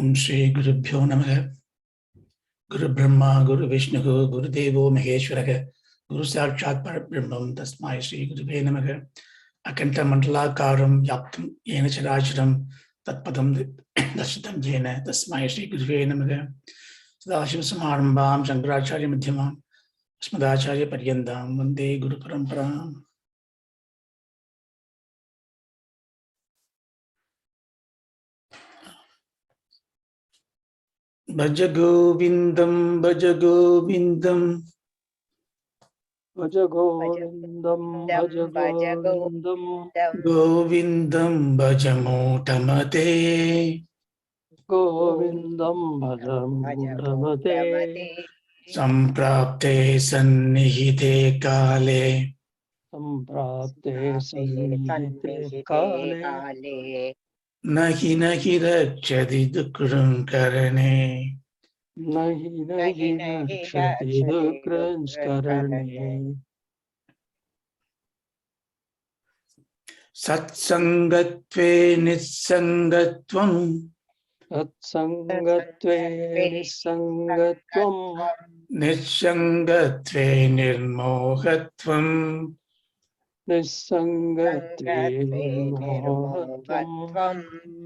Om Shri Guru Bhyo Namaha. Guru Brahma, Guru Vishnu, Guru Devo Maheshwaraha, Guru Sakshat Parabrahmam, Tasmai Shri Guru Bhyo Namaha. Akanta Mandalakaram Yaptam Yena Characharam Tatpadam Dashatam Jena, Tasmai Shri Guru Bhyo Namaha. Sadashiva Samarambam Shankaracharya Madhyamam Asmadacharya Paryandam Vande Guru Paramparam. Bhajagovindam, Bhajagovindam, Bhajagovindam, Bhajagovindam, Govindam Bhajamotamate, Govindam, Bhajamudamate, Samprapte Sannihite Kale, Samprapte Sannihite Kale, Nahi Nahi Rakshadi Dukram Karane. Nahi Nahi Rakshati Dukranshkarane. Satsangatve Nitsangatvam, Satsangatve Nisangatvam, Nitsangatve Nirmohatvam, Nisangatve Nirmohatvam,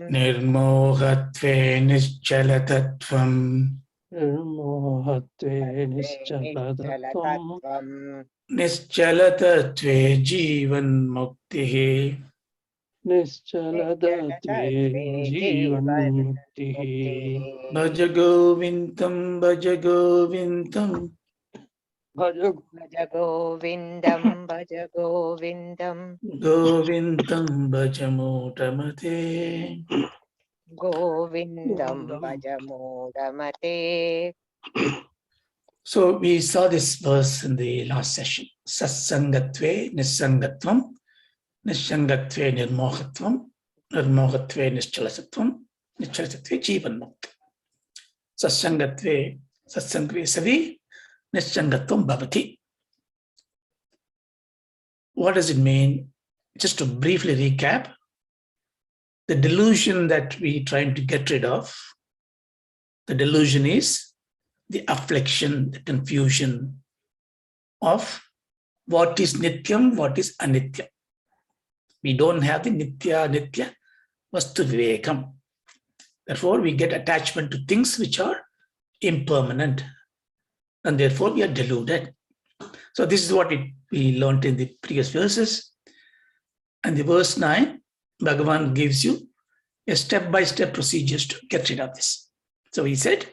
Nirmohatve Nischalatatvam, Nirmohatve Nischalatatvam, Nischalatatve Jivan Muktihi. Nischaladatve Jivan Muktihi. Bhajagovindam, Bhajagovindam, Bhajagovindam, Bhajagovindam, Govindam Bhajamotamate. Govindam, Bhajamodamate. So we saw this verse in the last session. Satsangatve Nisangatvam, Nishangatve Nirmohatvam, Nirmohatve Nischalasatvam, Nischalasatve Jivan Mukti. Satsangatve Savi, Nishangatvam Bhavati. What does it mean? Just to briefly recap, the delusion that we trying to get rid of, the delusion is the affliction, the confusion of what is Nityam, what is Anityam. We don't have the Nitya Vastu Vivekam. Therefore, we get attachment to things which are impermanent, and therefore we are deluded. So this is what we learned in the previous verses. And the verse 9, Bhagavan gives you a step-by-step procedures to get rid of this. So he said,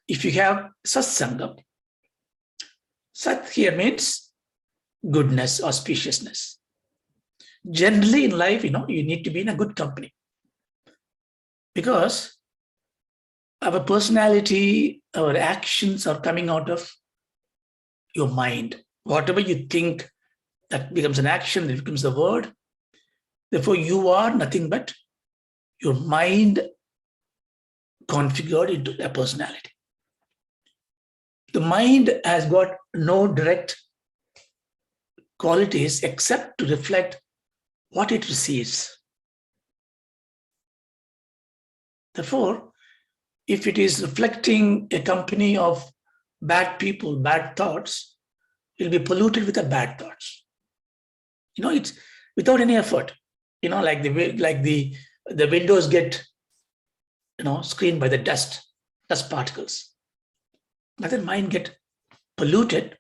if you have satsangam, sat here means goodness, auspiciousness. Generally in life, you need to be in a good company, because our personality, our actions are coming out of your mind. Whatever you think, that becomes an action, that becomes a word. Therefore, you are nothing but your mind configured into a personality. The mind has got no direct qualities except to reflect what it receives. Therefore, if it is reflecting a company of bad people, bad thoughts, it will be polluted with the bad thoughts. It's without any effort. Like the windows get, screened by the dust particles. Let the mind get polluted.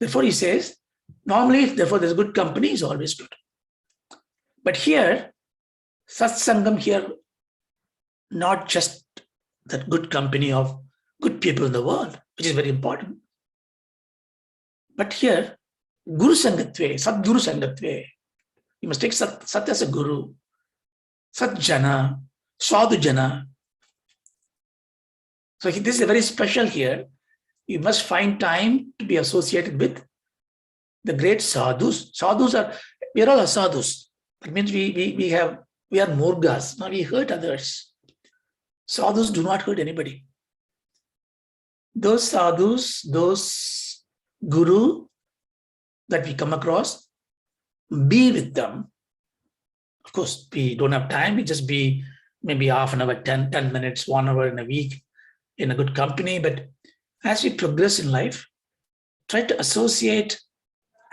Therefore, he says, normally, therefore, there's good company is always good. But here, satsangam here, not just that good company of good people in the world, which is very important. But here, Guru Sangatve, Sadguru Sangatve, you must take Sat as a Guru, Sat Jana, Sadhu Jana. So this is very special here. You must find time to be associated with the great sadhus. We are all sadhus. That means we are murgas. Now we hurt others. Sadhus do not hurt anybody. Those sadhus, those guru that we come across, be with them. Of course, we don't have time. We just be maybe half an hour, 10 minutes, 1 hour in a week in a good company. But as you progress in life, try to associate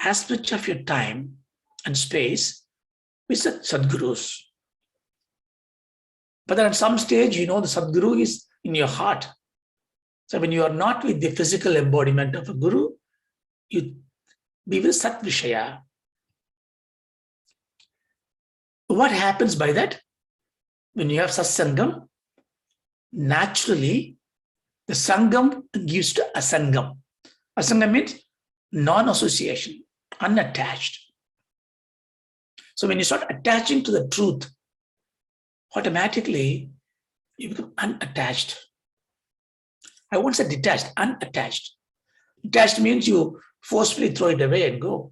as much of your time and space with the Sadgurus. But then at some stage, the Sadguru is in your heart. So when you are not with the physical embodiment of a guru, you be with Sat Vishaya. What happens by that? When you have Satsangam, naturally, the Sangam gives to Asangam. Asangam means non-association, unattached. So when you start attaching to the truth, automatically you become unattached. I won't say detached, unattached. Detached means you forcefully throw it away and go.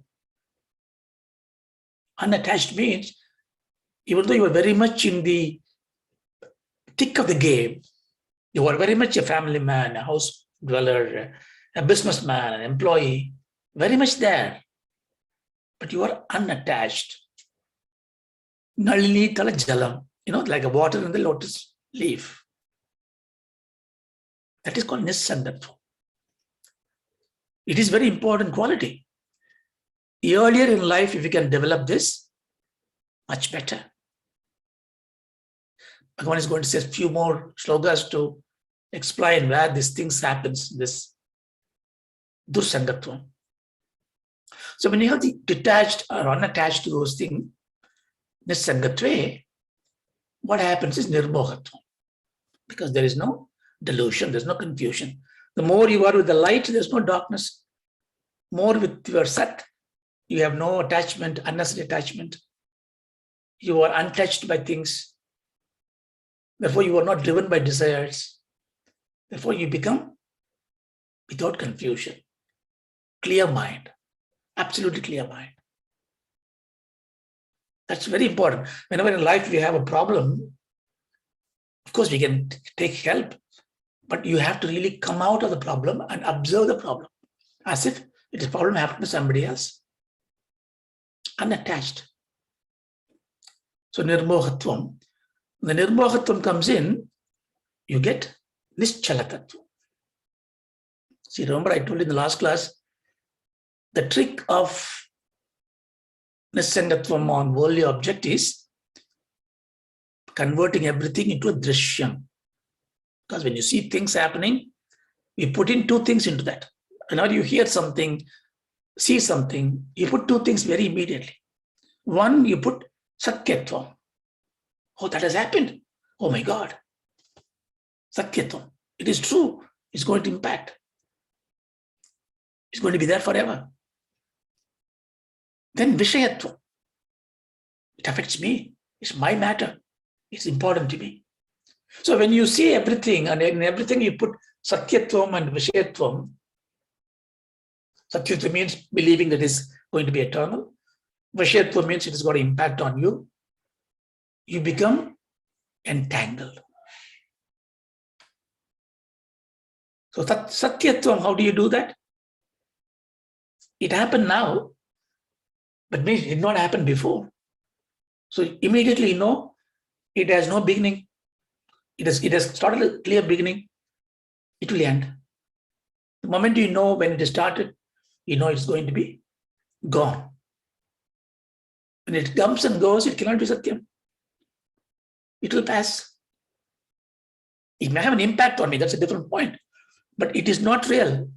Unattached means, even though you are very much in the thick of the game, you are very much a family man, a house dweller, a businessman, an employee, very much there, but you are unattached. Nalini tala jalam, like a water in the lotus leaf. That is called Nissangatva. It is very important quality. Earlier in life, if you can develop this, much better. Bhagavan is going to say a few more slokas to explain where these things happens, this Dursangatva. So when you have the detached or unattached to those things, Nissangatve, what happens is Nirmohatva. Because there is no delusion, there's no confusion. The more you are with the light, there's no darkness. More with your Sat, you have no attachment, unnecessary attachment. You are untouched by things. Therefore, you are not driven by desires. Therefore, you become without confusion. Clear mind, absolutely clear mind. That's very important. Whenever in life we have a problem, of course we can take help, but you have to really come out of the problem and observe the problem as if it is a problem happened to somebody else. Unattached. So Nirmohatvam. When the Nirmohatvam comes in, you get Nischalatatvam. See, remember I told you in the last class, the trick of Nissangatvam on worldly object is converting everything into a drishyam. Because when you see things happening, you put in two things into that. Whenever you hear something, see something, you put two things very immediately. One, you put Satyatvam. Oh, that has happened. Oh my God. Satyatvam. It is true. It's going to impact. It's going to be there forever. Then Vishayatvam. It affects me. It's my matter. It's important to me. So when you see everything, and in everything you put Satyatvam and Vishayatvam, Satyatvam means believing that it's going to be eternal. Vishayatvam means it has got an impact on you. You become entangled. So Satyatvam, how do you do that? It happened now, but it did not happen before. So immediately you know it has no beginning. It has started a clear beginning. It will end. The moment you know when it is started, you know it's going to be gone. When it comes and goes, it cannot be Satyam. It will pass. It may have an impact on me, that's a different point, but it is not real.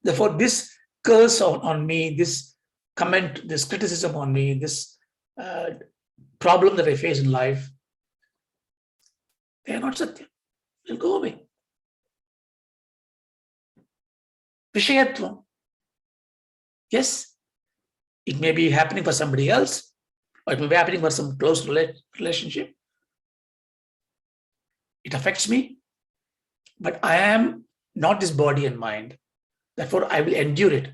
Therefore, this curse on me, this comment, this criticism on me, this problem that I face in life, they are not Satyam. They'll go away. Vishayatvam. Yes, it may be happening for somebody else, or it may be happening for some close relationship. It affects me, but I am not this body and mind. Therefore, I will endure it.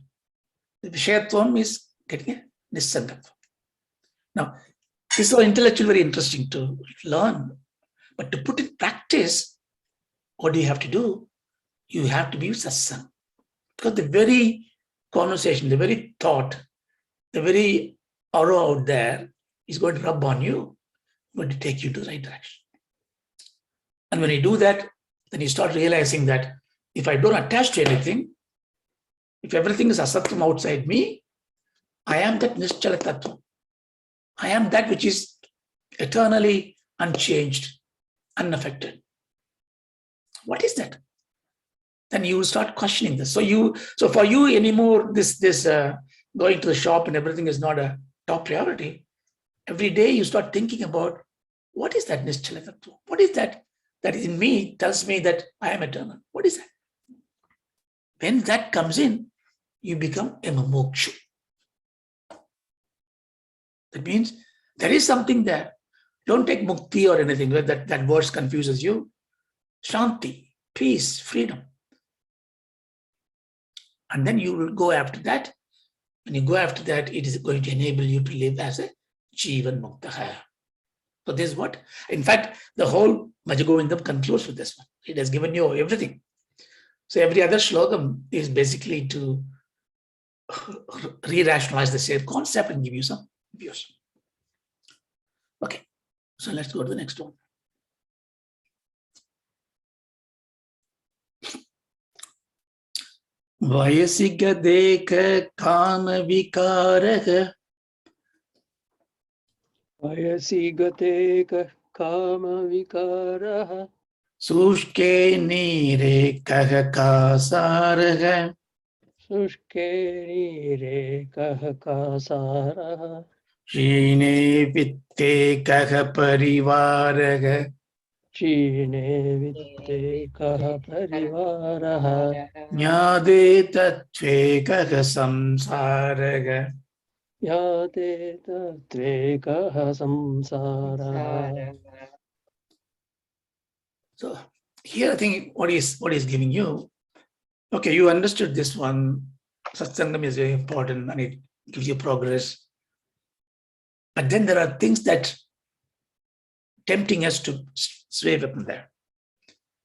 The Vishayatvam is getting a Nissangatvam. Now, this is all intellectually very interesting to learn, but to put in practice, what do you have to do? You have to be satsang. Because the very conversation, the very thought, the very aura out there is going to rub on you, going to take you to the right direction. And when you do that, then you start realizing that if I don't attach to anything, if everything is asattvam outside me, I am that nischala tattva. I am that which is eternally unchanged, unaffected. What is that? Then you will start questioning this. So for you anymore, this going to the shop and everything is not a top priority. Every day you start thinking about, what is that nischala tattva? What is that in me tells me that I am eternal? What is that? When that comes in, you become a mumukshu. That means there is something there. Don't take mukti or anything, that word confuses you. Shanti, peace, freedom. And then you will go after that. When you go after that, it is going to enable you to live as a Jivan Muktaha. So this is what, in fact, the whole Bhajagovindam concludes with this one. It has given you everything. So every other shlokam is basically to re-rationalize the same concept and give you some views. Okay, so let's go to the next one. Vayasiga deka kama vikaraha. Vayasi gate kama vikaraha. Sushke nire kaha kasaraha. Sushke nire kaha kasaraha. Shine vitte kaha parivaraha. Chine vitte kaha parivaraha. Nyade tattve kaha samsaraha. Yate tatre kaha samsaraha. So here I think what is giving you, okay, you understood this one. Satsangam is very important and it gives you progress. But then there are things that tempting us to sway from there.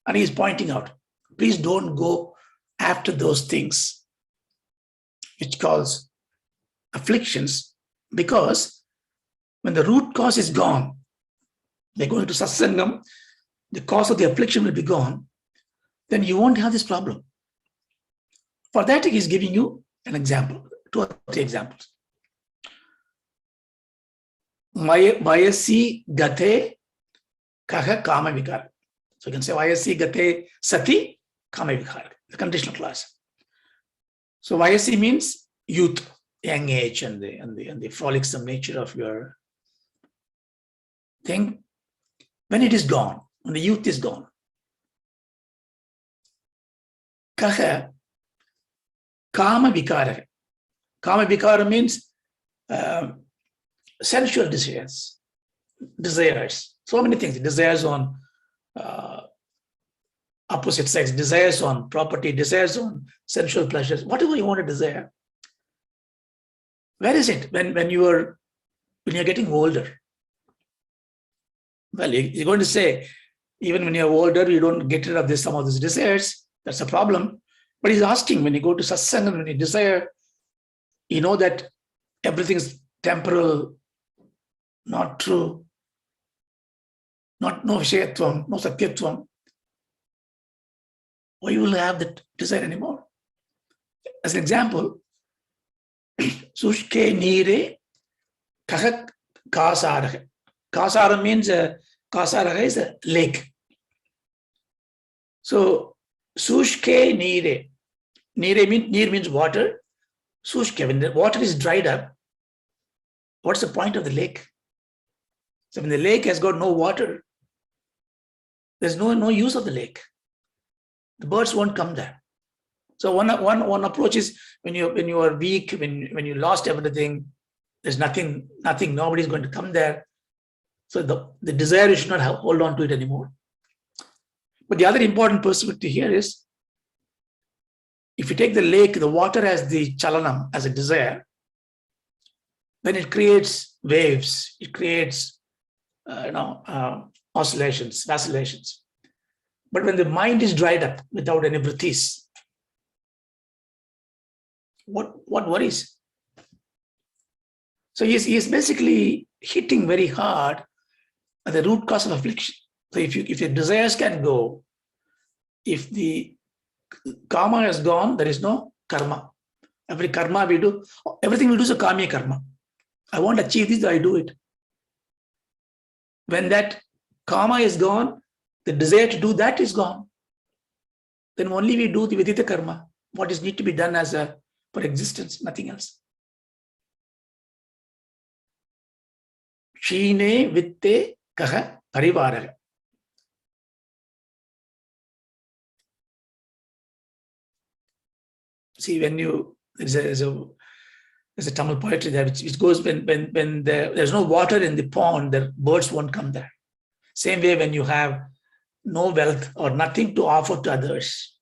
And he's pointing out, please don't go after those things which cause afflictions, because when the root cause is gone, they're going to satsangam, the cause of the affliction will be gone, then you won't have this problem. For that, he's giving you an example, 2 or 3 examples. Vayasi gate kaha kama vikara. So you can say Vayasi gate sati kama vikara, the conditional clause. So Vayasi means youth, young age, and the frolicsome nature of your thing. When it is gone, when the youth is gone, kaha kama vikara. Kama vikara means sensual desires. So many things. Desires on opposite sex, desires on property, desires on sensual pleasures, whatever you want to desire. Where is it when you're getting older? Well, you're going to say, even when you're older, you don't get rid of some of these desires. That's a problem. But he's asking, when you go to satsang and when you desire, you know that everything is temporal, not true, no vishayatvam, no satyatvam. Why you will have that desire anymore? As an example, sushke nire kaha kasaraha. Kasara means kasaraha is a lake. So sushke nire. Neer means water. Sushke, when the water is dried up, what's the point of the lake? So when the lake has got no water, there's no use of the lake. The birds won't come there. So one approach is when you are weak, when you lost everything, there's nothing, nobody's going to come there. So the desire you should not hold on to it anymore. But the other important perspective here is, if you take the lake, the water as the chalanam, as a desire, then it creates waves, it creates oscillations, vacillations. But when the mind is dried up without any vrittis, what worries? So he's basically hitting very hard at the root cause of affliction. So if your desires can go, if the karma has gone, there is no karma. Every karma we do, everything we do is a karmic karma. I want to achieve this, I do it. When that karma is gone, the desire to do that is gone. Then only we do the vidita karma, what is need to be done as for existence, nothing else. Shine vitte kaha parivaraha. See, when you there's a Tamil poetry there which goes when there's no water in the pond, the birds won't come there. Same way when you have no wealth or nothing to offer to others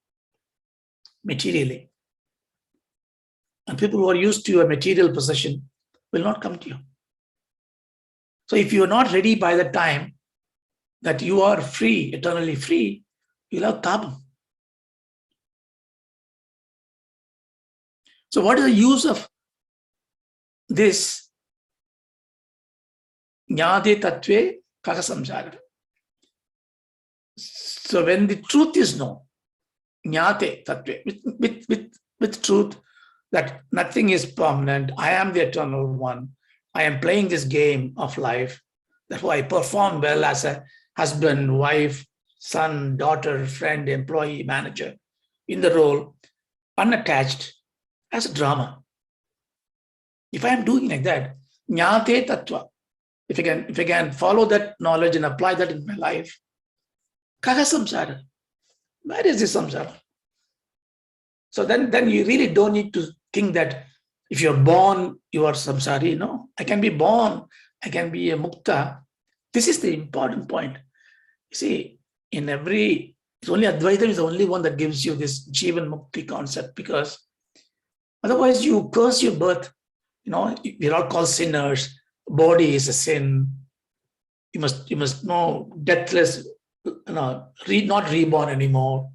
materially, and people who are used to your material possession will not come to you. So if you are not ready by the time that you are free, eternally free, you'll have tabam. So what is the use of this jnate tattve kaha samsara? So when the truth is known, jnate tattve, with truth that nothing is permanent, I am the eternal one, I am playing this game of life, therefore I perform well as a husband, wife, son, daughter, friend, employee, manager, in the role, unattached, as a drama. If I am doing like that, jnate tattva, if I can follow that knowledge and apply that in my life, kaha samsara? Where is this samsara? So then you really don't need to think that if you're born, you are samsari. No, I can be born, I can be a mukta. This is the important point. You see, in every, it's only Advaita is the only one that gives you this Jivan Mukti concept, because otherwise you curse your birth. You know, we're all called sinners. Body is a sin. You must know deathless, not reborn anymore.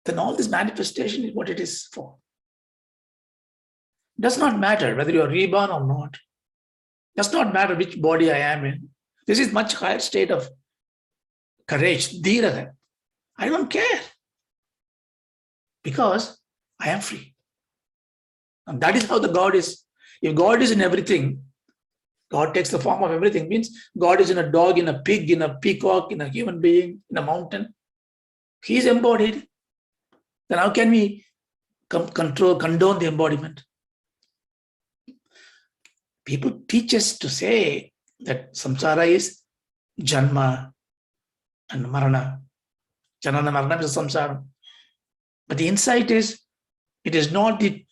Then all this manifestation is what it is for. It does not matter whether you are reborn or not. It does not matter which body I am in. This is much higher state of courage, dhira. I don't care, because I am free. And that is how the God is. If God is in everything, God takes the form of everything. Means God is in a dog, in a pig, in a peacock, in a human being, in a mountain. He is embodied. Then how can we condone the embodiment? People teach us to say that samsara is janma and marana. Janana marana is samsara. But the insight is, it is not the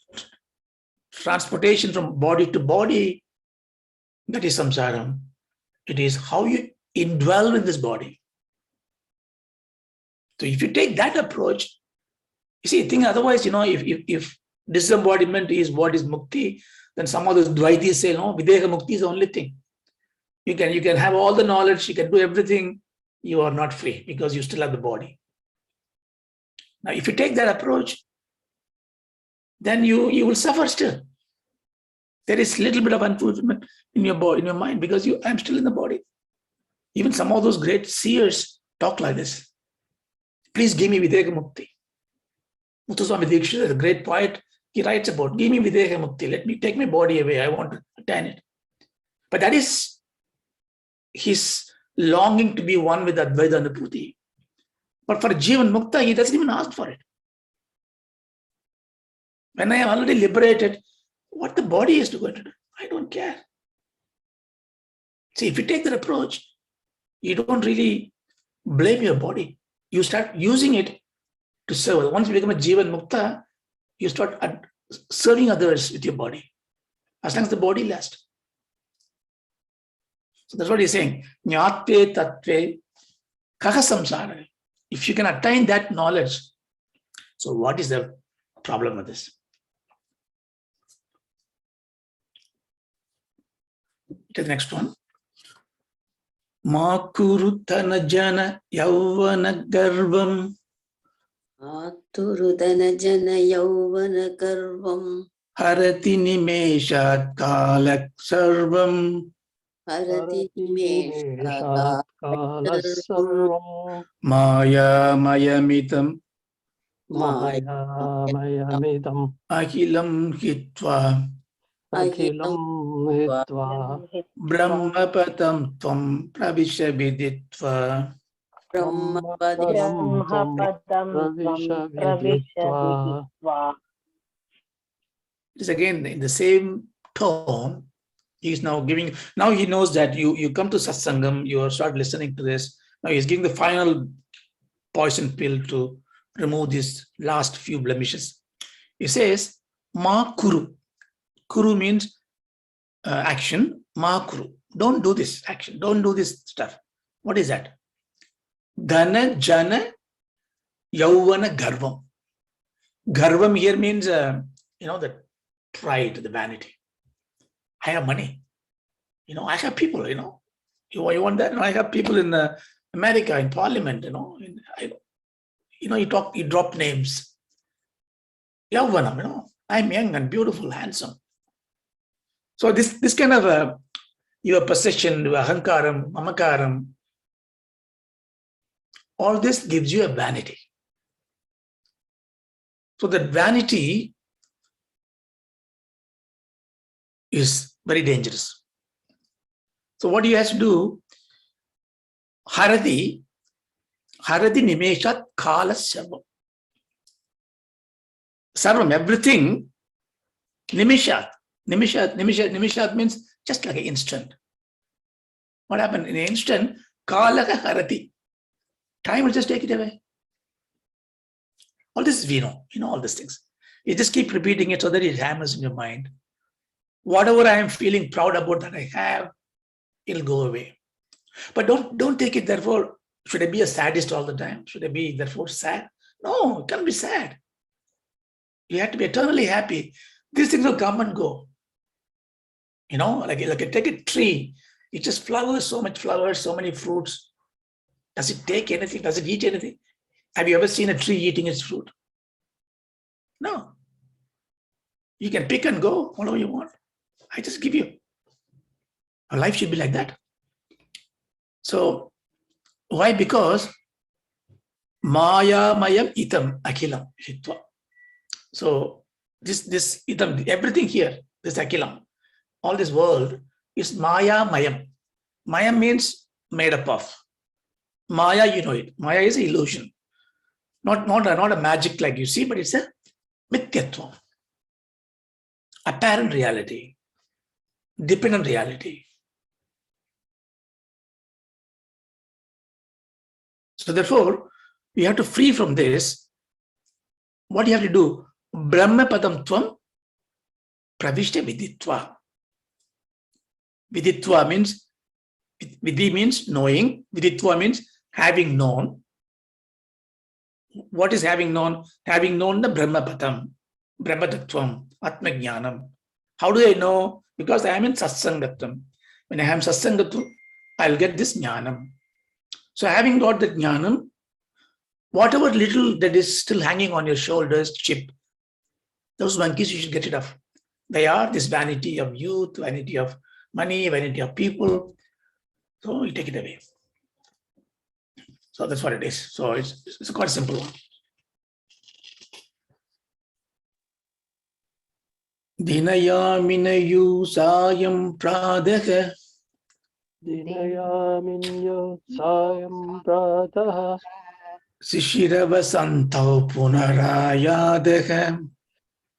transportation from body to body that is samsara. It is how you indwell in this body. So if you take that approach, you see, think otherwise, if disembodiment is what is mukti, then some of those Dvaitis say, no, Videha Mukti is the only thing. You can have all the knowledge, you can do everything, you are not free because you still have the body. Now, if you take that approach, then you will suffer still. There is little bit of unfulfillment in your body, in your mind, because I'm still in the body. Even some of those great seers talk like this. Please give me Videha Mukti. Muthuswami Dikshit, the great poet, he writes about, give me Videha Mukti, let me take my body away, I want to attain it. But that is his longing to be one with Advaita Anubhuti. But for Jivan Mukta, he doesn't even ask for it. When I am already liberated, what the body is going to do, I don't care. See, if you take that approach, you don't really blame your body. You start using it to serve. Once you become a Jivan Mukta, you start serving others with your body, as long as the body lasts. So that's what he's saying. Jnate tattve kaha samsara. If you can attain that knowledge, so what is the problem with this? Take the next one. Ma kurutana jana yauvana garvam. Aturudana jana yauvana garvam. Harati nimeshat kalak sarvam. Harati Nimeshat Kala Sarvam Maya Mayamitam Maya Mayamidam Akilam Hitva Akhilam Hitva Brahmapatam Tvam Pravisha Viditva. Brahmapadam Tvam Pravisha Viditva. It is again in the same tone. He's now giving, now he knows that you come to satsangam, you start listening to this. Now he's giving the final poison pill to remove these last few blemishes. He says, Ma Kuru. Kuru means action. Ma Kuru. Don't do this action. Don't do this stuff. What is that? Dhana Jana Yauvana Garvam. Garvam here means, the pride, the vanity. I have money. I have people, you want that? I have people in America, in parliament, you drop names. Yauvanam, I'm young and beautiful, handsome. So this kind of your possession, your ahankaram, mamakaram, all this gives you a vanity. So that vanity is very dangerous. So what you have to do, Harati Nimeshat Kala Sarvam. Sarvam, everything, Nimishat means just like an instant. What happened in an instant? Kala Harati. Time will just take it away. All this we know, all these things. You just keep repeating it so that it hammers in your mind. Whatever I am feeling proud about that I have, it'll go away. But don't take it, therefore, should I be a sadist all the time? Should I be, therefore, sad? No, it can't be sad. You have to be eternally happy. These things will come and go. Like take a tree. It just flowers, so much flowers, so many fruits. Does it take anything? Does it eat anything? Have you ever seen a tree eating its fruit? No. You can pick and go, whatever you want. I just give you. Our life should be like that. So, why? Because Maya Mayam Itam Akilam Hitva. So, this Itam, everything here, this Akilam, all this world is Maya Mayam. Maya means made up of. Maya, you know it. Maya is an illusion. Not a magic like you see, but it's a mithyatvam. Apparent reality. Dependent reality. So therefore, you have to free from this. What you have to do? Brahma padam tvam pravishta viditva. Viditva means, vidhi means knowing. Viditva means having known. What is having known? Having known the Brahma padam, Brahma tattvam, Atma jnanam. How do I know? Because I am in satsangatam. When I am satsangatam, I'll get this jnanam. So having got the jnanam, whatever little that is still hanging on your shoulders, chip, those monkeys you should get rid of. They are this vanity of youth, vanity of money, vanity of people. So you take it away. So that's what it is. So it's quite a simple one. Dinayamina sayam pradha. Dinayaminya Sayam Pratah Sishiravasanto punarayadaha.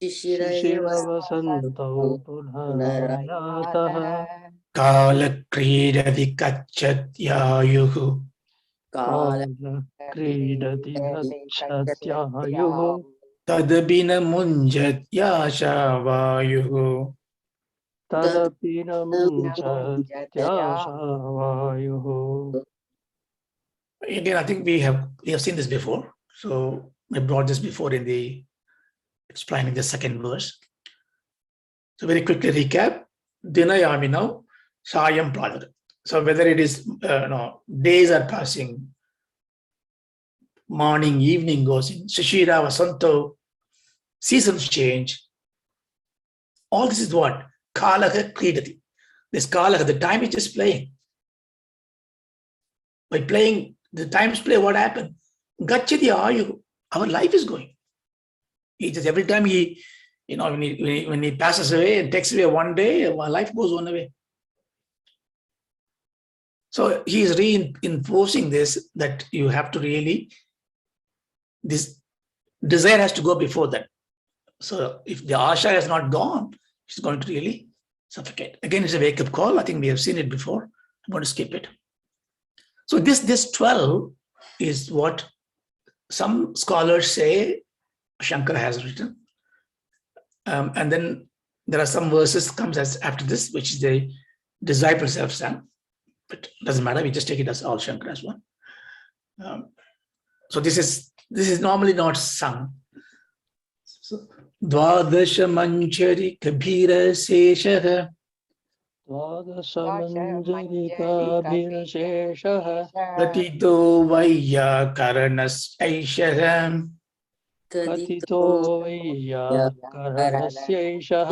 Shishiravasanto Punarayatah Kala kridati kacchatyayuhu. Kala Kridati Gacchatyayuh Tadabina munjatyashavayuhu. Tadapinam Chatyashavayuh. Again, I think we have seen this before. So I brought this before in the explaining the second verse. So very quickly recap. Dinayami now, Sayam Pradha. So whether it is days are passing, morning, evening goes in, Shishira, Vasanto, seasons change. All this is what? Kalaha Kridati. This kala, the time is just playing. By playing, the times play, what happened? Gachati ayu, our life is going. He just, every time he, when he passes away and takes away one day, our life goes on away. So he is reinforcing this, that you have to really, this desire has to go before that. So if the asha has not gone, it's going to really suffocate. Again, it's a wake-up call. I think we have seen it before. I'm going to skip it. So this 12 is what some scholars say Shankara has written. And then there are some verses comes as after this, which the disciples have sung. But it doesn't matter. We just take it as all Shankara's one. So this is normally not sung. So, Dvadasha Manjari Kabira Sesha द्वादशमञ्जरिकाभिरशेषः Pratito Vaya Karanas Aisha कथितो वैयाकरणस्यैषः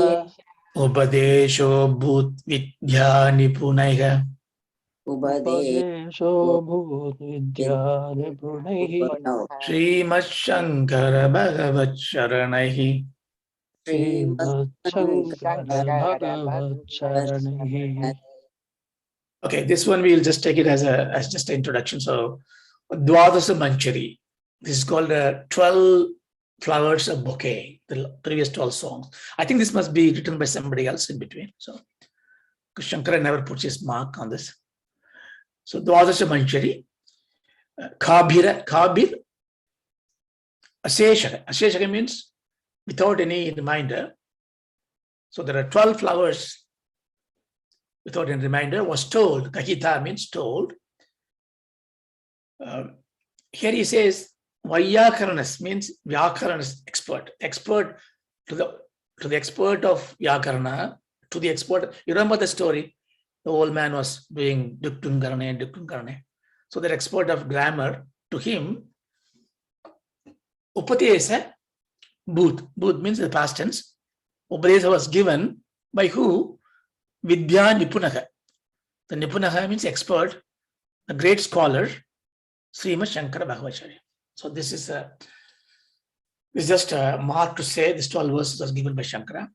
Ubadesho Bhut Vidya Nipunaiha उपदेशो भूद्विद्यानिपुणैः Srimad Shankara Bhagavat Sharanaihi. श्रीमच्छङ्करभगवच्छरणैः. Okay, this one we'll just take it as just an introduction. So, Dwadasa Manchari. This is called 12 flowers of bouquet. The previous 12 songs. I think this must be written by somebody else in between. So, because Shankara never puts his mark on this. So, Dwadasa Manchari. Kabir, Aseshaka. Aseshaka means without any reminder. So there are 12 flowers without any reminder was told. Kahita means told. Here he says Vyakaranas means Vyakaranas expert. Expert to the expert of Vyakarana, to the expert. You remember the story? The old man was doing Duktungarane. So the expert of grammar, to him, Upatesa, Booth means the past tense. Upadesa was given by who? Vidya Nipunaha. The Nipunaha means expert, a great scholar, Srimad Shankara Bhagavacharya. So this is just a mark to say this 12 verses was given by Shankara.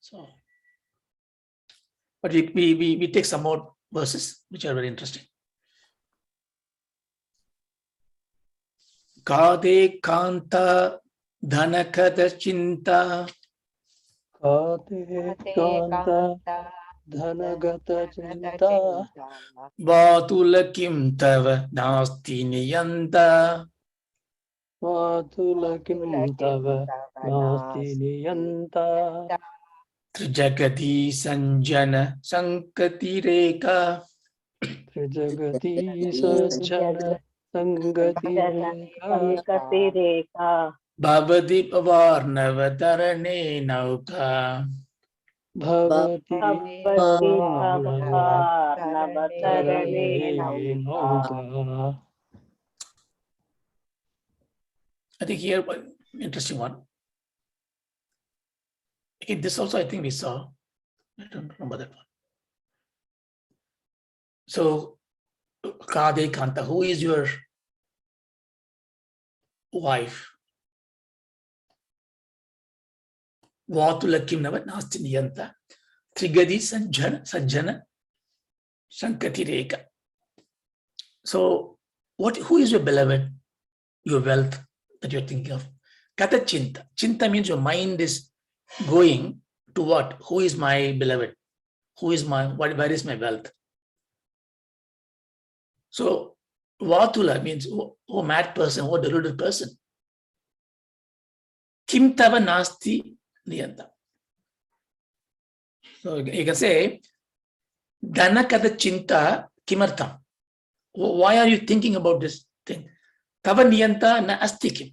So, but we take some more verses which are very interesting. Kade Kanta Dhanakada Chinta काते Kant धनगतचिन्ता Vatula Kim Tava Nasti Niyanta मातुलकिं तव नास्ति नियन्ता Trijagati Sanjana Sankatireka त्रिजगती सज्जन संगतिरेका Bhavati Pavarnavatarane Nauka. भवति Bhavati नौका. I think here one interesting one. Again, this also I think we saw. I don't remember that one. So, Kade Kanta, who is your wife? Vatulakim Navat Nasti Niyanta Trigadi Sajjana Sankati Reka. So, who is your beloved, your wealth that you're thinking of? Kata Chinta. Chinta means your mind is going to what? Who is my beloved? Who is where is my wealth? So, Vatula means, oh mad person, oh deluded person. Kim Tava Nasti Niyanta. So, you can say, Dhanakada Chinta Kimartam. Why are you thinking about this thing? Tava Niyanta na asti kim.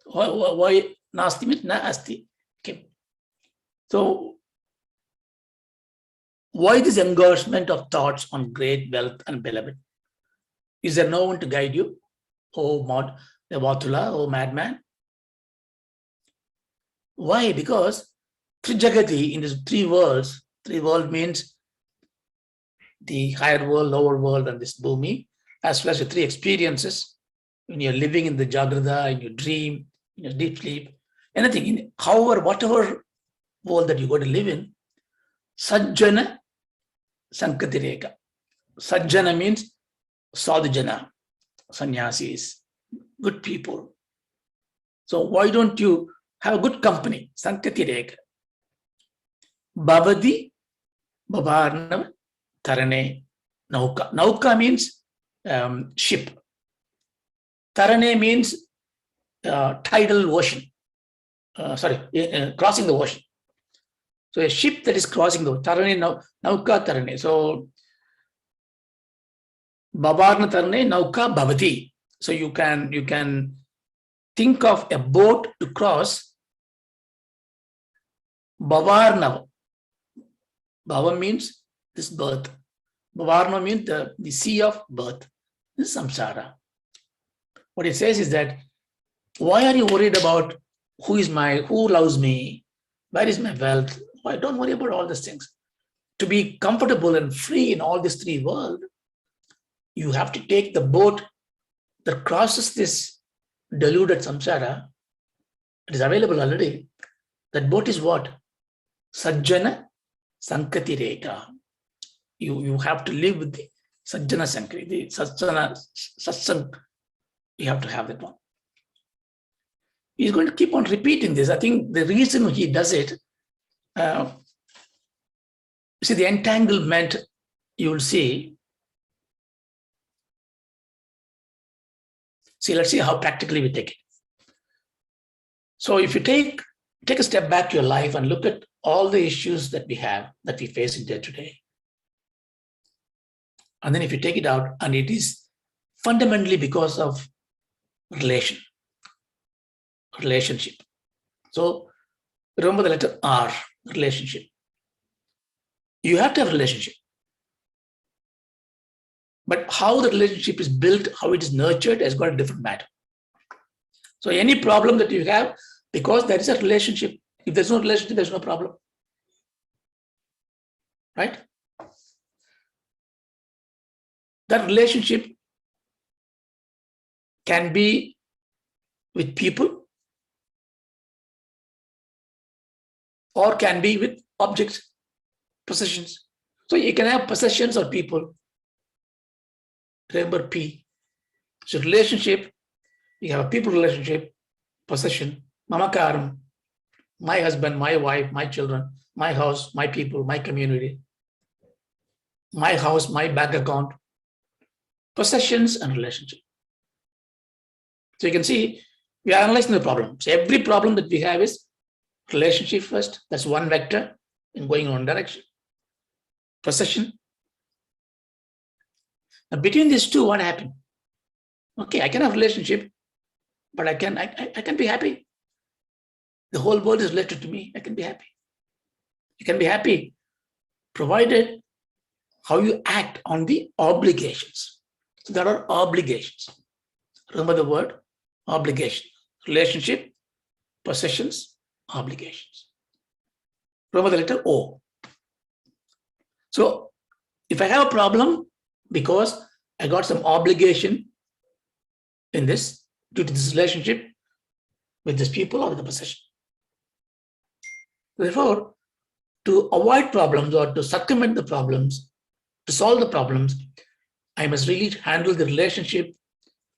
Why nasti means na asti kim. So, why this engagement of thoughts on great wealth and beloved? Is there no one to guide you? Oh, Vatula, oh madman. Why? Because Trijagati in these three worlds means the higher world, lower world, and this bhumi, as well as the three experiences when you're living in the jagrada, in your dream, in your deep sleep, anything, however, whatever world that you're going to live in, sajjana sankatireka. Sajjana means sadhujana, sannyasis, good people. So why don't you have a good company? Sankatireka. Bhavati, Bhavarnava, Tarane, Nauka. Nauka means ship. Tarane means tidal ocean. Crossing the ocean. So a ship that is crossing the Tarane, Nauka, Tarane. So Bhavarna Tarane, Nauka, Bhavati. So you can think of a boat to cross. Bhavarnava. Bhava means this birth. Bhavarna means the sea of birth. This is samsara. What it says is that, why are you worried about who loves me? Where is my wealth? Why don't worry about all these things? To be comfortable and free in all these three worlds, you have to take the boat that crosses this deluded samsara. It is available already. That boat is what? Sajjana Sankati Reka. You have to live with the Sajjana Sankati, the Satsang. You have to have that one. He's going to keep on repeating this. I think the reason he does it, see the entanglement, you will see. See, let's see how practically we take it. So if you take a step back to your life and look at all the issues that we face in day to day. And then if you take it out, and it is fundamentally because of relationship. So remember the letter R, relationship. You have to have a relationship. But how the relationship is built, how it is nurtured, has got a different matter. So any problem that you have, because there is a relationship, if there's no relationship, there's no problem. Right? That relationship can be with people or can be with objects, possessions. So you can have possessions or people. Remember P. So relationship, you have a people relationship, possession, Mohamudgaram, my husband, my wife, my children, my house, my people, my community, my house, my bank account, possessions and relationship. So you can see we are analyzing the problem. So every problem that we have is relationship first. That's one vector in going in one direction. Possession. Now between these two, what happened? Okay, I can have a relationship, but I can be happy. The whole world is related to me. I can be happy. You can be happy provided how you act on the obligations. So there are obligations. Remember the word obligation. Relationship, possessions, obligations. Remember the letter O. So if I have a problem because I got some obligation in this, due to this relationship with these people or with the possession. Therefore, to avoid problems or to circumvent the problems, to solve the problems, I must really handle the relationship,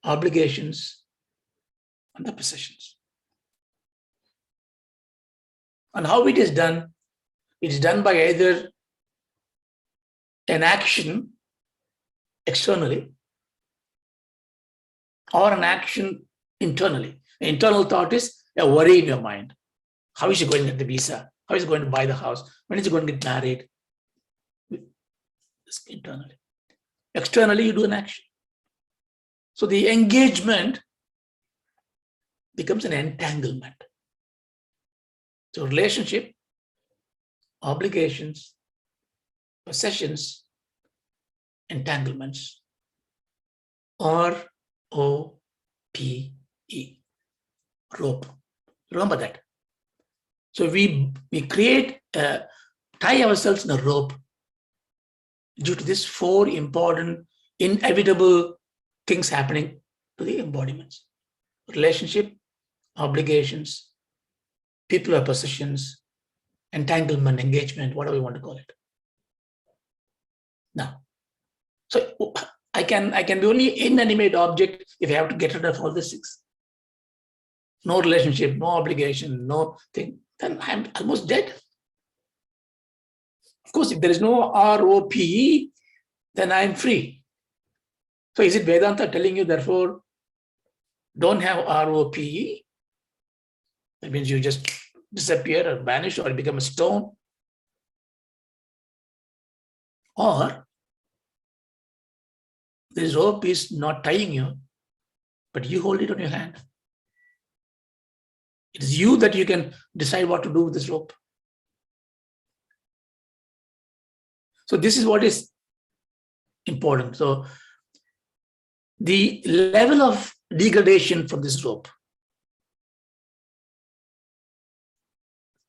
obligations, and the possessions. And how it is done by either an action externally or an action internally. An internal thought is a worry in your mind. How is he going to get the visa? How is he going to buy the house? When is he going to get married? This internally. Externally, you do an action. So the engagement becomes an entanglement. So relationship, obligations, possessions, entanglements, R-O-P-E, rope. Remember that. So we create, tie ourselves in a rope due to these four important, inevitable things happening to the embodiments: relationship, obligations, people or possessions, entanglement, engagement, whatever you want to call it. Now, so I can be only inanimate object if I have to get rid of all the six. No relationship, no obligation, no thing, then I'm almost dead. Of course, if there is no ROPE, then I'm free. So is it Vedanta telling you, therefore, don't have ROPE? That means you just disappear or vanish or become a stone? Or this rope is not tying you, but you hold it on your hand. It is you that you can decide what to do with this rope. So this is what is important. So the level of degradation from this rope.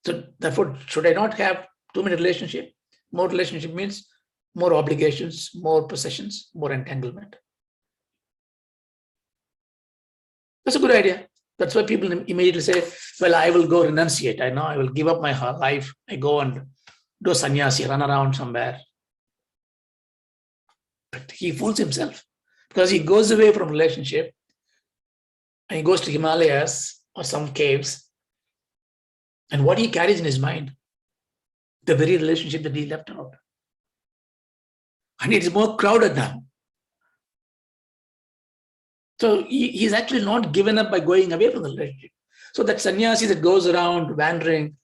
So therefore, should I not have too many relationships? More relationship means more obligations, more possessions, more entanglement. That's a good idea. That's why people immediately say, well, I will go renunciate. I know I will give up my life. I go and do sannyasi, run around somewhere. But he fools himself because he goes away from relationship and he goes to Himalayas or some caves. And what he carries in his mind, the very relationship that he left out. And it is more crowded now. So he's actually not given up by going away from the relationship. So that sannyasi that goes around wandering,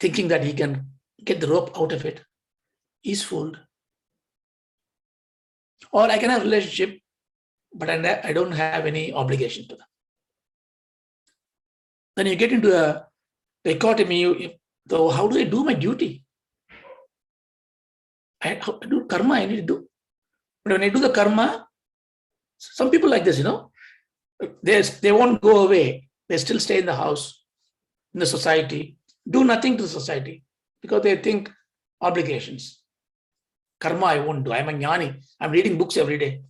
thinking that he can get the rope out of it, he's fooled. Or I can have a relationship, but I don't have any obligation to them. Then you get into a dichotomy. So how do I do my duty? I do karma, I need to do. But when I do the karma, some people like this, they won't go away. They still stay in the house, in the society, do nothing to the society because they think obligations. Karma I won't do. I'm a jnani. I'm reading books every day.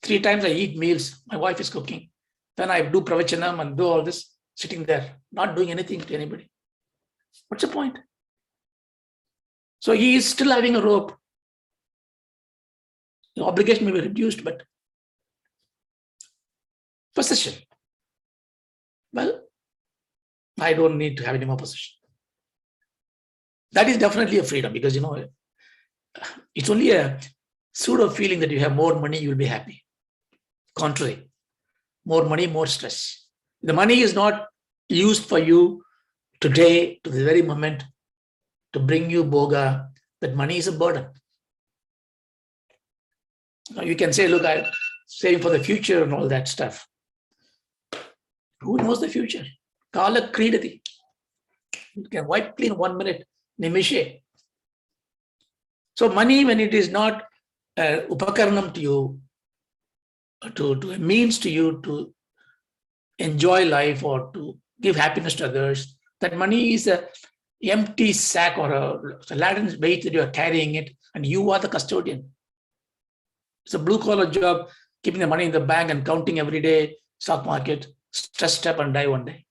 3 times I eat meals. My wife is cooking. Then I do pravachanam and do all this, sitting there, not doing anything to anybody. What's the point? So he is still having a rope. The obligation may be reduced, but possession. Well, I don't need to have any more possession. That is definitely a freedom because, it's only a pseudo feeling that you have more money, you will be happy. Contrary, more money, more stress. The money is not used for you today to the very moment to bring you bhoga. That money is a burden. Now you can say, look, I'm saving for the future and all that stuff. Who knows the future? Kala kridati. You can wipe clean 1 minute. Nimishe. So money, when it is not upakarnam to you, to a means to you to enjoy life or to give happiness to others, that money is a empty sack or a laden weight that you are carrying it, and you are the custodian. It's a blue-collar job, keeping the money in the bank and counting every day, stock market, stressed up and die one day.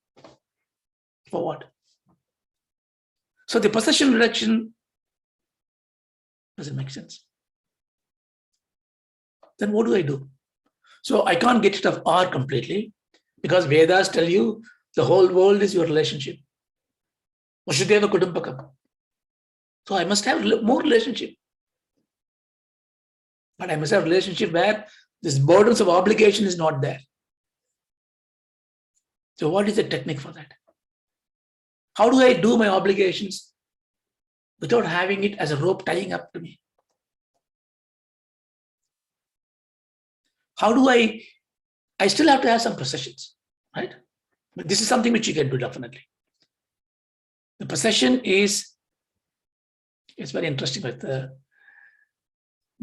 For what? So the possession reduction doesn't make sense. Then what do I do? So I can't get rid of R completely because Vedas tell you the whole world is your relationship. Vashudeva Kudumpakam. So I must have more relationship. But I must have relationship where this burdens of obligation is not there. So what is the technique for that? How do I do my obligations without having it as a rope tying up to me? How do I still have to have some possessions, right? But this is something which you can do definitely. The possession it's very interesting with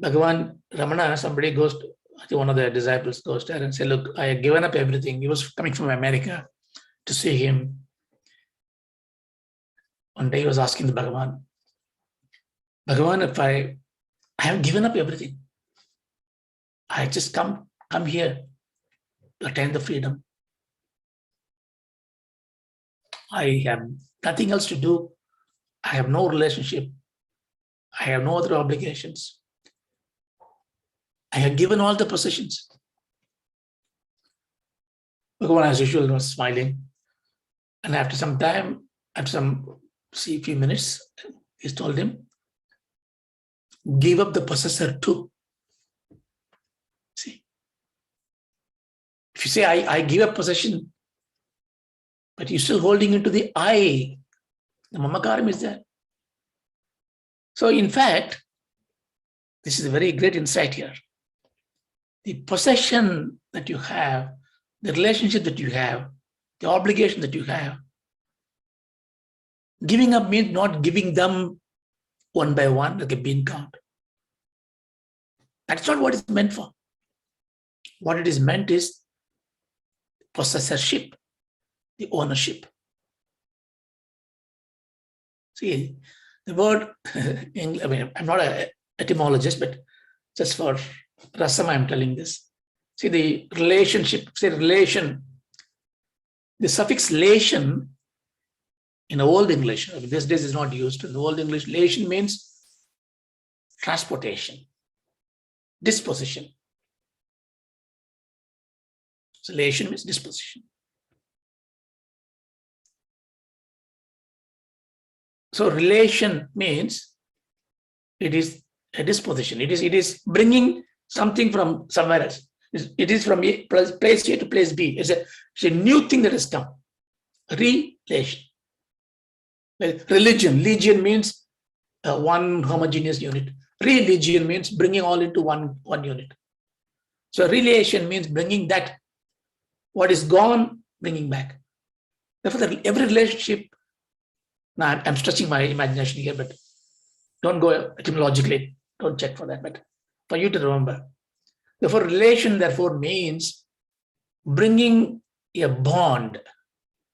Bhagavan Ramana, somebody goes to, I think one of the disciples goes there and say, look, I have given up everything. He was coming from America to see him. One day he was asking the Bhagavan, if I I have given up everything. I just come here to attain the freedom. I have nothing else to do. I have no relationship. I have no other obligations. I have given all the possessions. Bhagavan, as usual, was smiling. And after some time, few minutes, he told him, give up the possessor too. See, if you say, I give up possession, but you're still holding into the I, the Mohamudgaram is there. So in fact, this is a very great insight here. The possession that you have, the relationship that you have, the obligation that you have, giving up means not giving them one by one like a bean count. That's not what it's meant for. What it is meant is possessorship, the ownership. See, the word, I'm not an etymologist, but just for Rasam, I'm telling this. See, the relationship, say relation, the suffix lation in Old English, these days is not used. In the Old English, lation means transportation, disposition. So lation means disposition. So relation means it is a disposition. It is bringing something from somewhere else. It is from place A to place B. It's a new thing that has come. Relation. Religion. Legion means one homogeneous unit. Religion means bringing all into one unit. So relation means bringing that, what is gone, bringing back. Therefore, every relationship, now I'm stretching my imagination here, but don't go etymologically, don't check for that, but for you to remember. Therefore, relation, therefore, means bringing a bond.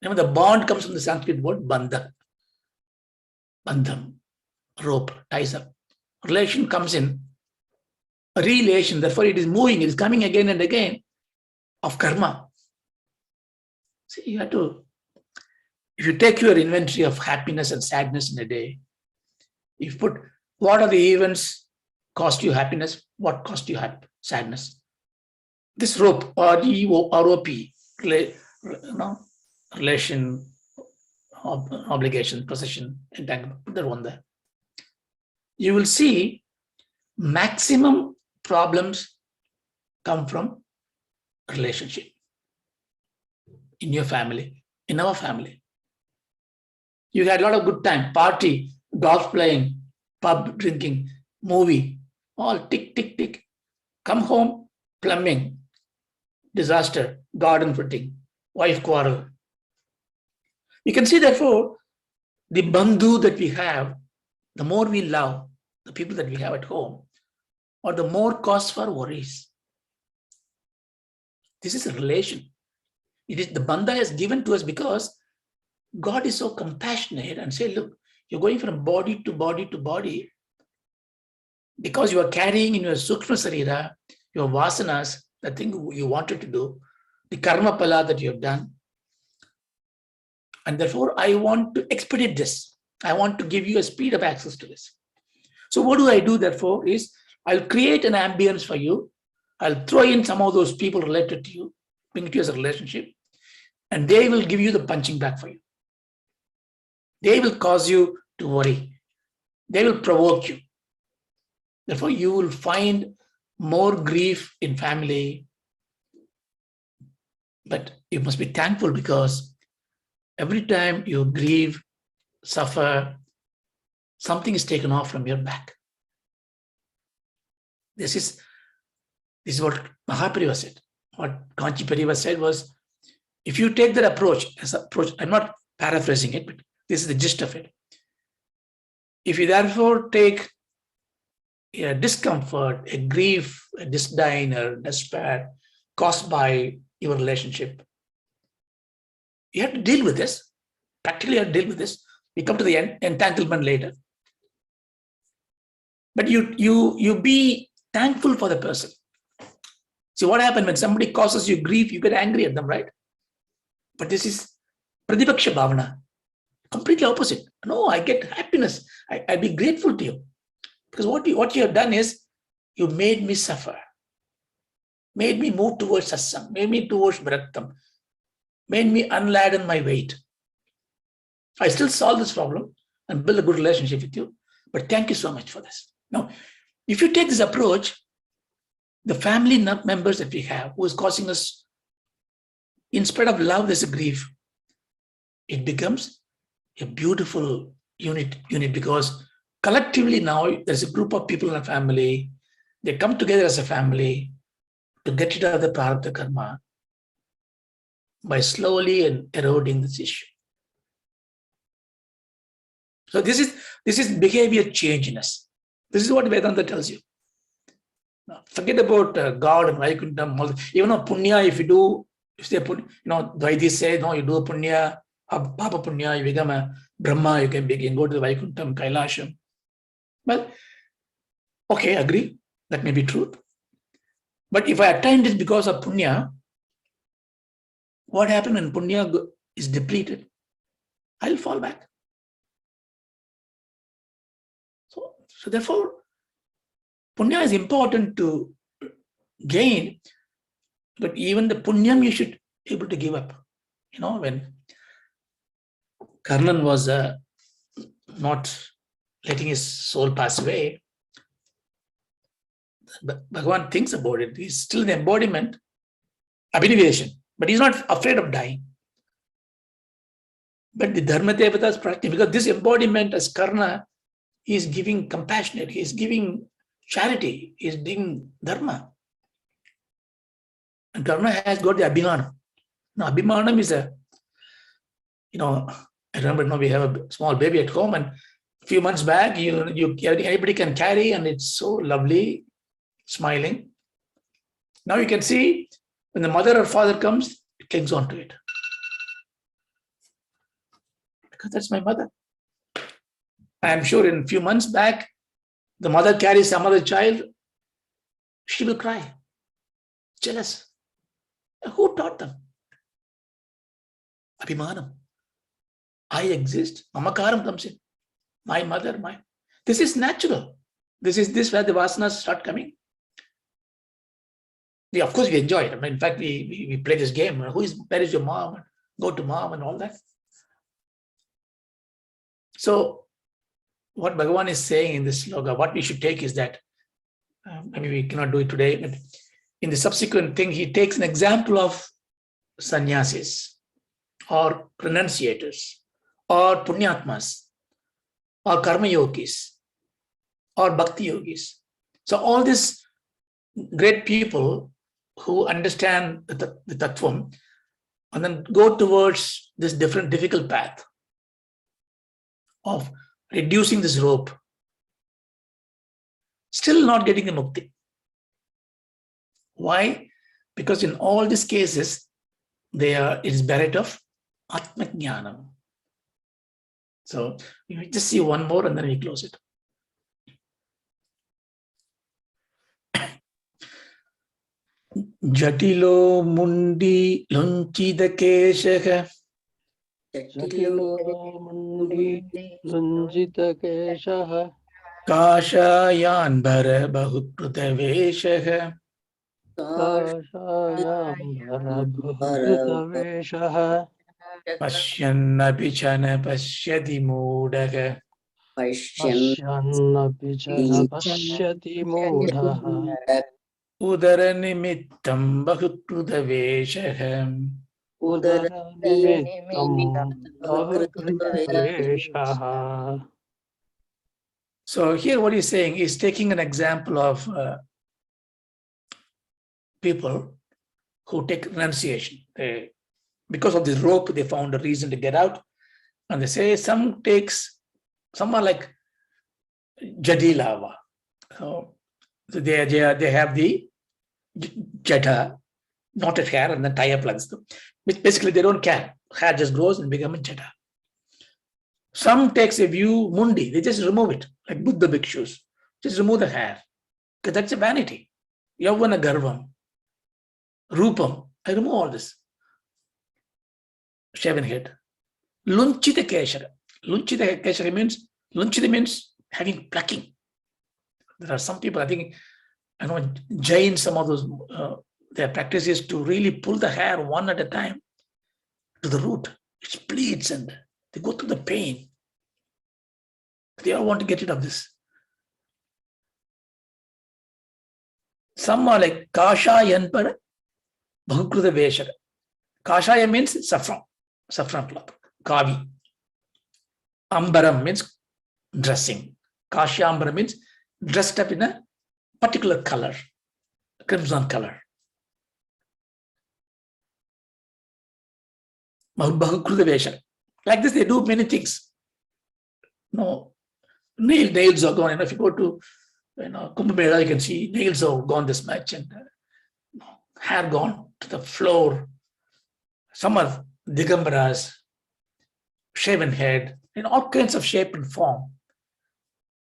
Remember, the bond comes from the Sanskrit word bandha. Bandham, rope, ties up. Relation comes in. A relation, therefore, it is moving, it is coming again and again of karma. See, you have to, if you take your inventory of happiness and sadness in a day, if you put what are the events cost you happiness, what cost you sadness. This rope, R-E-O-R-O-P, relation, obligation, possession, entanglement, put that one there. You will see maximum problems come from relationship in your family, in our family. You had a lot of good time, party, golf playing, pub drinking, movie, all tick, tick, tick. Come home, plumbing, disaster, garden footing, wife quarrel. You can see, therefore, the bandhu that we have, the more we love the people that we have at home, or the more cause for worries. This is a relation. It is the bandha is given to us because God is so compassionate and say, look, you're going from body to body to body because you are carrying in your sukshma sarira, your vasanas, the thing you wanted to do, the karma pala that you have done. And therefore, I want to expedite this. I want to give you a speed of access to this. So what do I do, therefore, is I'll create an ambience for you. I'll throw in some of those people related to you, bring it to you as a relationship, and they will give you the punching bag for you. They will cause you to worry. They will provoke you. Therefore, you will find more grief in family. But you must be thankful because every time you grieve, suffer, something is taken off from your back. This is what Mahaprabhu said. What Kanchi Pariva said was, if you take that approach, I'm not paraphrasing it, but this is the gist of it. If you therefore take a discomfort, a grief, a disdain, or despair caused by your relationship, you have to deal with this. Practically, you have to deal with this. We come to the entanglement later. But you be thankful for the person. See what happens when somebody causes you grief, you get angry at them, right? But this is Pradipaksha Bhavana. Completely opposite. No, I get happiness. I'll be grateful to you. Because what you have done is you made me suffer, made me move towards satsang, made me towards bharaktam, made me unladen my weight. I still solve this problem and build a good relationship with you. But thank you so much for this. Now, if you take this approach, the family members that we have who is causing us, in spite of love, there's a grief. It becomes a beautiful unit because collectively now there's a group of people in a family. They come together as a family to get rid of the prarabdha karma by slowly and eroding this issue. So this is behavior change in us. This is what Vedanta tells you. Now, forget about God and Vaikuntham. Even though punya, if you do, if they put, the Vaidis say, no, you do a punya, papa punya, you become a Brahma, you can go to the Vaikuntham, Kailasham. Well, okay, agree, that may be true. But if I attain this because of punya, what happens when punya is depleted? I'll fall back. So therefore, punya is important to gain, but even the punyam you should be able to give up. When Karnan was not letting his soul pass away, Bhagavan thinks about it. He's still the embodiment, abhinivation, but he's not afraid of dying. But the Dharma Devata is practicing, because this embodiment as Karna, he is giving compassionate, he is giving charity, he is doing dharma. And Karna has got the Abhimanam. Now, Abhimanam is I remember we have a small baby at home, and a few months back, anybody can carry, and it's so lovely, smiling. Now you can see when the mother or father comes, it clings on to it. Because that's my mother. I am sure in a few months back, the mother carries some other child, she will cry, jealous. Who taught them? Abhimanam. I exist. Mamakaram comes in. My mother, this is natural. This is where the vasanas start coming. Of course, we enjoy it. In fact, we play this game. Where is your mom? Go to mom and all that. So, what Bhagavan is saying in this sloka, what we should take is that, maybe we cannot do it today, but in the subsequent thing, he takes an example of sannyasis or renunciators or punyatmas or karma yogis or bhakti yogis. So all these great people who understand the tattvam and then go towards this difficult path of reducing this rope, still not getting the mukti. Why? Because in all these cases, it is merit of atmajnanam. So we just see one more and then we close it. Jatilo mundi lunchida keshaha Jatilo mundi lunjita keshaha kashayan bara bahutruta veshaha Kashayambara bhukrita veshaha Pashyannapi chana pashyati mudaha Pashyannapi chana pashyati mudhaha Udara nimittam bahutruta veshaha Udara nimittam bhakrita veshaha. So here what he's saying is taking an example of people who take renunciation. Because of this rope, they found a reason to get out. And they say some are like Jadilava. So they have the jata, knotted hair, and then tie up like them. Which basically they don't care. Hair just grows and becomes a jata. Some takes a view mundi, they just remove it, like Buddha bhikshus, Just remove the hair. Because that's a vanity. Yavana garvam, rupam. I remove all this. Shaven head. Lunchita keshara. Lunchita keshara means having plucking. There are some people, I think, I know Jain, some of those, their practice is to really pull the hair one at a time to the root. It bleeds and they go through the pain. They all want to get rid of this. Some are like Kashayan para Bhagakruta Veshara. Kashaya means saffron cloth. Kavi. Ambaram means dressing. Kashyambara means dressed up in a particular color, crimson color. Bhagakruta Veshara. Like this, they do many things. No, nails are gone. If you go to Kumbh Mela, you can see nails are gone this much and hair gone to the floor. Some are digambaras, shaven head, in all kinds of shape and form.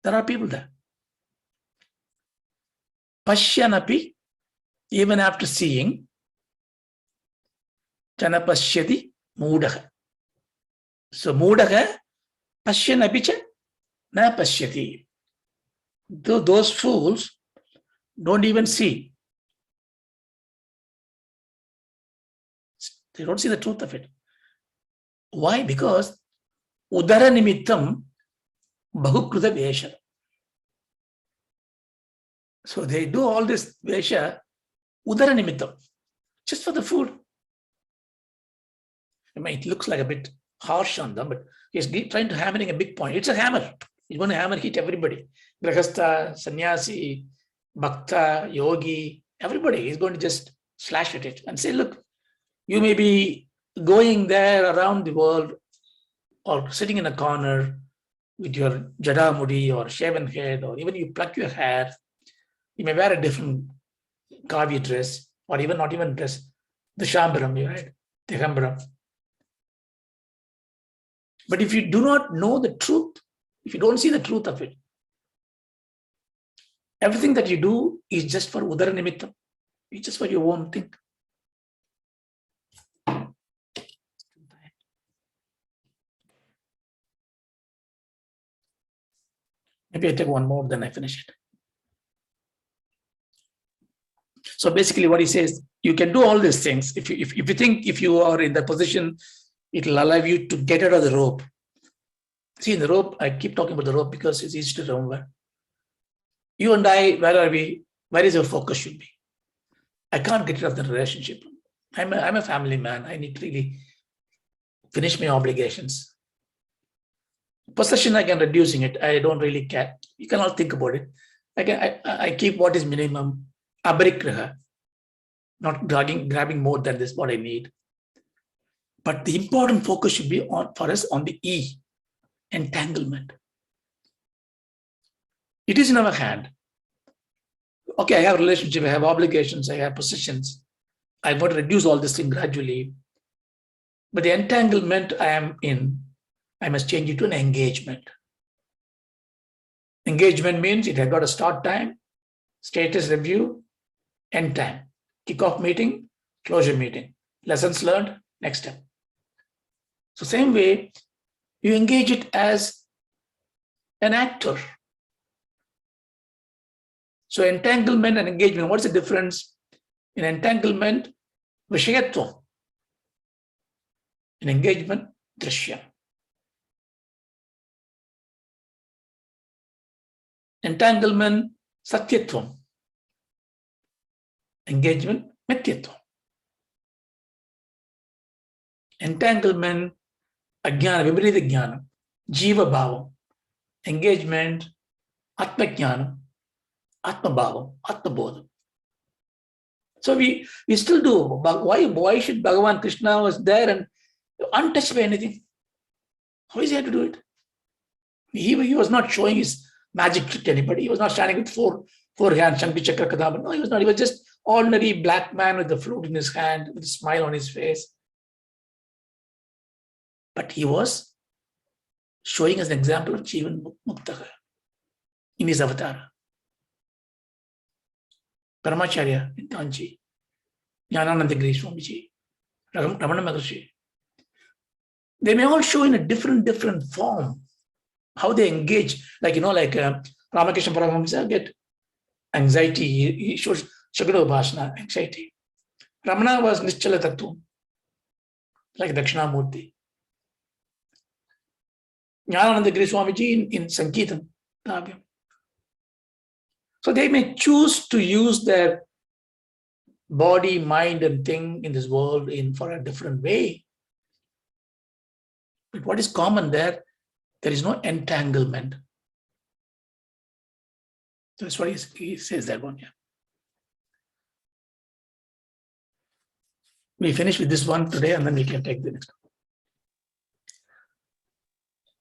There are people there. Pashyanapi, even after seeing, Jana Pashyati Mudaha. So Mudaha, Pashyanapi cha na Pashyati. Those fools don't even see. They don't see the truth of it. Why? Because Udara Nimittam Bahukruta Vesha. So they do all this Vesha Udara Nimittam, just for the food. I mean, it looks like a bit harsh on them, but he's trying to hammering a big point. It's a hammer. He's going to hammer hit everybody. Grahastha, Sannyasi, Bhakta, Yogi, everybody. He's going to just slash at it and say, look, you may be going there around the world or sitting in a corner with your jadamudi or shaven head, or even you pluck your hair. You may wear a different kavi dress, or even not even dress, the shambaram, right? The hambaram. But if you do not know the truth, if you don't see the truth of it, everything that you do is just for udara nimittam. It's just for your own thing. Maybe I take one more, then I finish it. So basically what he says, you can do all these things. If you think if you are in that position, it will allow you to get out of the rope. See, in the rope, I keep talking about the rope because it's easy to remember. You and I, where are we? Where is your focus should be? I can't get rid of the relationship. I'm a family man. I need to really finish my obligations. Possession, I can reducing it. I don't really care. You can all think about it. I keep what is minimum. Abarikraha, not grabbing more than this, what I need. But the important focus should be on for us on the E, entanglement. It is in our hand. Okay, I have a relationship, I have obligations, I have possessions. I want to reduce all this thing gradually. But the entanglement I am in, I must change it to an engagement. Engagement means it has got a start time, status review, end time, kickoff meeting, closure meeting, lessons learned, next step. So same way, you engage it as an actor. So entanglement and engagement, what's the difference? In entanglement, vishayatvam. In engagement, drishya. Entanglement, satyatvam. Engagement, mityatvam. Entanglement, ajnana, viparita jnana, jiva bhavam. Engagement, atma jnana, atma bhavam, atma bodham. So we still do. Why should Bhagavan Krishna was there and untouched by anything? How is he to do it? He was not showing his magic trick to anybody. He was not standing with four hands, Shankhi Chakra Kadamba. No, he was not. He was just ordinary black man with the flute in his hand, with a smile on his face. But he was showing us an example of Jivan Muktaka in his avatar. Paramacharya in Tanchi, Jnanananda Giri Swamiji, Ramana Maharshi. They may all show in a different form how they engage. Like, Ramakrishna Paramahamsa get anxiety. He shows Shagada Bhashana, anxiety. Ramana was Nischala Tattva, like Dakshinamurti. Jnanananda Giri Swamiji in Sankirtan. So they may choose to use their body, mind, and thing in this world for a different way. But what is common there is no entanglement. That's what he says that one. Yeah. We finish with this one today, and then we can take the next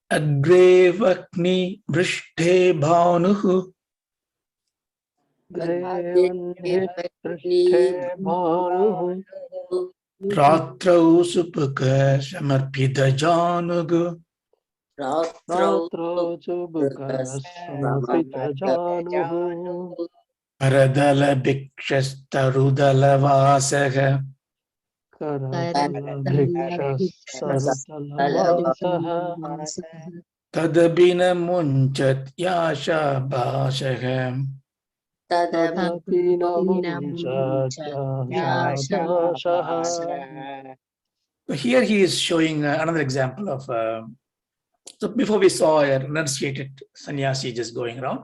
one. Agre vakni brishte bhanuhu Ratrau supaka samarpita janugu Paradala bhikshastarudala vasaha Tadabina munchat yasha bhasaha. Here he is showing another example of, so before we saw a renunciated sannyasi just going around.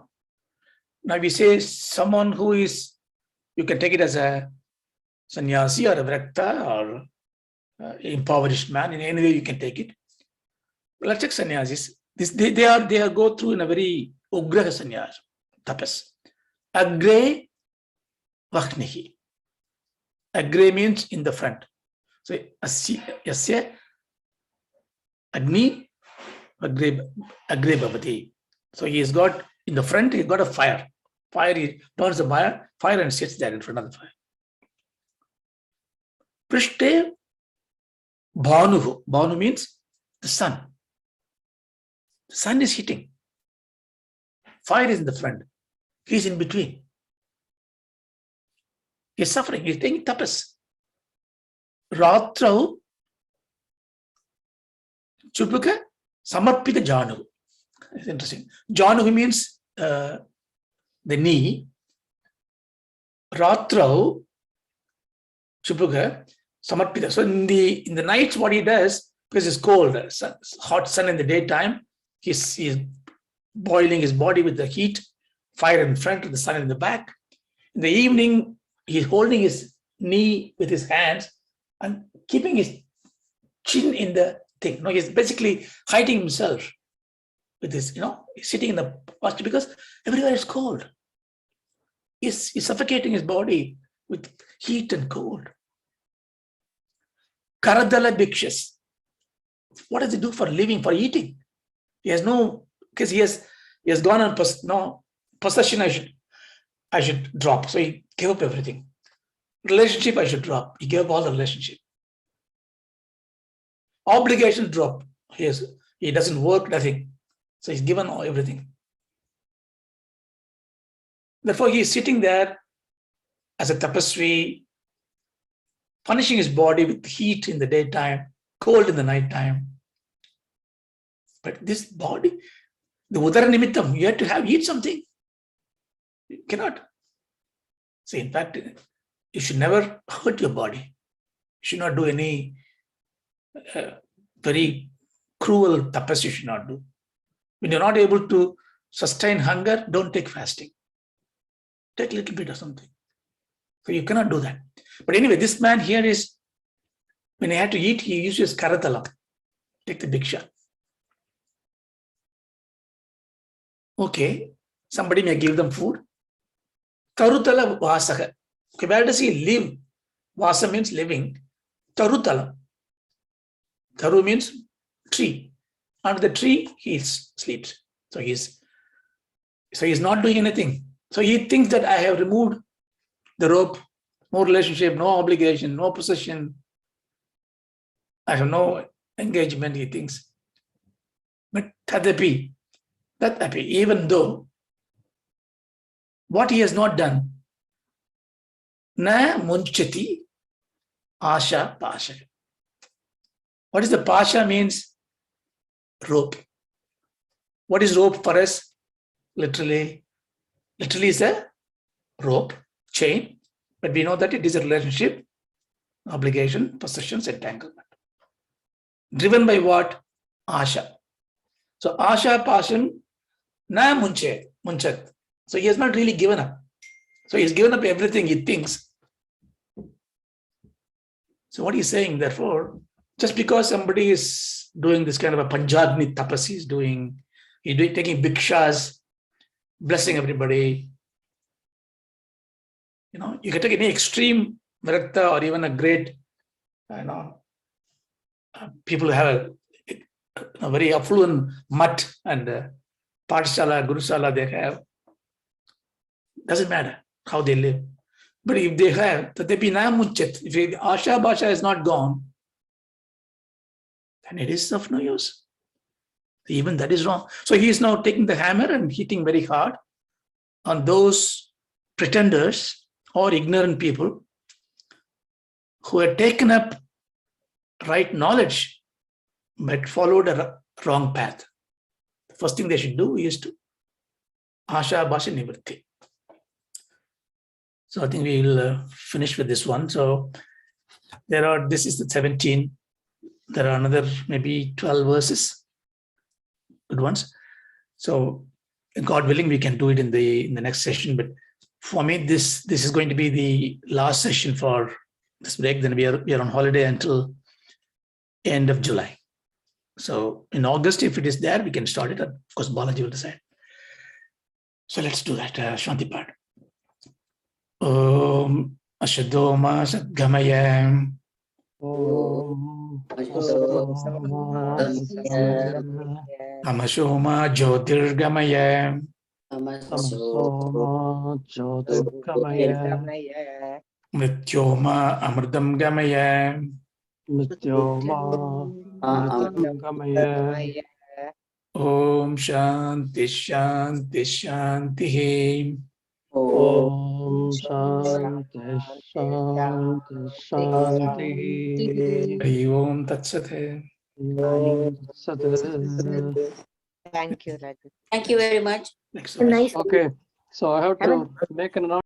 Now we say someone who is, you can take it as a sannyasi or a vrakta or impoverished man, in any way you can take it. Let's take sannyasis. They are go through in a very ugraha sannyas, tapas. Agre vakhnihi. Agre means in the front. So yasya agni agre bhavati. So he has got in the front, he's got a fire. Fire, he turns the fire and sits there in front of the fire. Prishte bhanuhu. Bhanu means the sun. The sun is hitting. Fire is in the front. He's in between. He's suffering. He's taking tapas. Ratrau Chupuka Samarpita Janu. It's interesting. Janu means the knee. Ratrau Chupuka Samarpita. So in the nights, what he does, because it's cold, hot sun in the daytime, he's boiling his body with the heat, fire in front, the sun in the back. In the evening, he's holding his knee with his hands and keeping his chin in the thing. No, he's basically hiding himself with this, he's sitting in the posture because everywhere is cold. He's suffocating his body with heat and cold. Karadala bhikshas. What does he do for living, for eating? He has no, because he has gone on possession I should drop. So he gave up everything. Relationship I should drop. He gave up all the relationship. Obligation drop. He doesn't work, nothing. So he's given everything. Therefore, he is sitting there as a tapasvi, punishing his body with heat in the daytime, cold in the nighttime. But this body, the udara nimittam, you have to eat something. You cannot. So in fact, you should never hurt your body. You should not do any very cruel tapas. You should not do. When you're not able to sustain hunger, don't take fasting. Take a little bit of something. So you cannot do that. But anyway, this man here is, when he had to eat, he used his karatala. Take the bhiksha. Okay, somebody may give them food. Tarutala vasaha. Okay, where does he live? Vasa means living. Tarutala. Taru means tree. Under the tree, he sleeps. So he's not doing anything. So he thinks that I have removed the rope, no relationship, no obligation, no possession. I have no engagement, he thinks. But tadapi, even though what he has not done, Na munchati asha pasha. What is the pasha means? Rope. What is rope for us? Literally is a rope, chain, but we know that it is a relationship, obligation, possessions, entanglement. Driven by what? Asha. So asha passion na munchat. So he has not really given up. So he's given up everything he thinks. So what he's saying, therefore, just because somebody is doing this kind of a Panjagni tapas, he's taking bhikshas, blessing everybody. You can take any extreme virakta or even a great, people who have a very affluent mat and Pathshala, Gurushala they have. Doesn't matter how they live. But if they have, tatapi na munchat, if the asha basha is not gone, then it is of no use. Even that is wrong. So he is now taking the hammer and hitting very hard on those pretenders or ignorant people who had taken up right knowledge but followed a wrong path. The first thing they should do is to asha basha nivritti. So I think we will finish with this one. So this is the 17. There are another maybe 12 verses, good ones. So God willing, we can do it in the next session. But for me, this is going to be the last session for this break. Then we are on holiday until end of July. So in August, if it is there, we can start it. Of course, Balaji will decide. So let's do that. Shanti Part. Om Ashadoma Sadgamaya. Om Amashoma Jyotirgamaya. Tamasoma Jyotirgamaya. Mrityoma Amrdam Gamaya. Mrityoma Amritamgamaya. Om Shanti Shanti Shanti. Om Shanti Shanti Shanti. Hari Om Tat Sat. Om Sat. Thank you, Raghu. Thank you very much. Next one. Nice. Okay, so I have to make an announcement.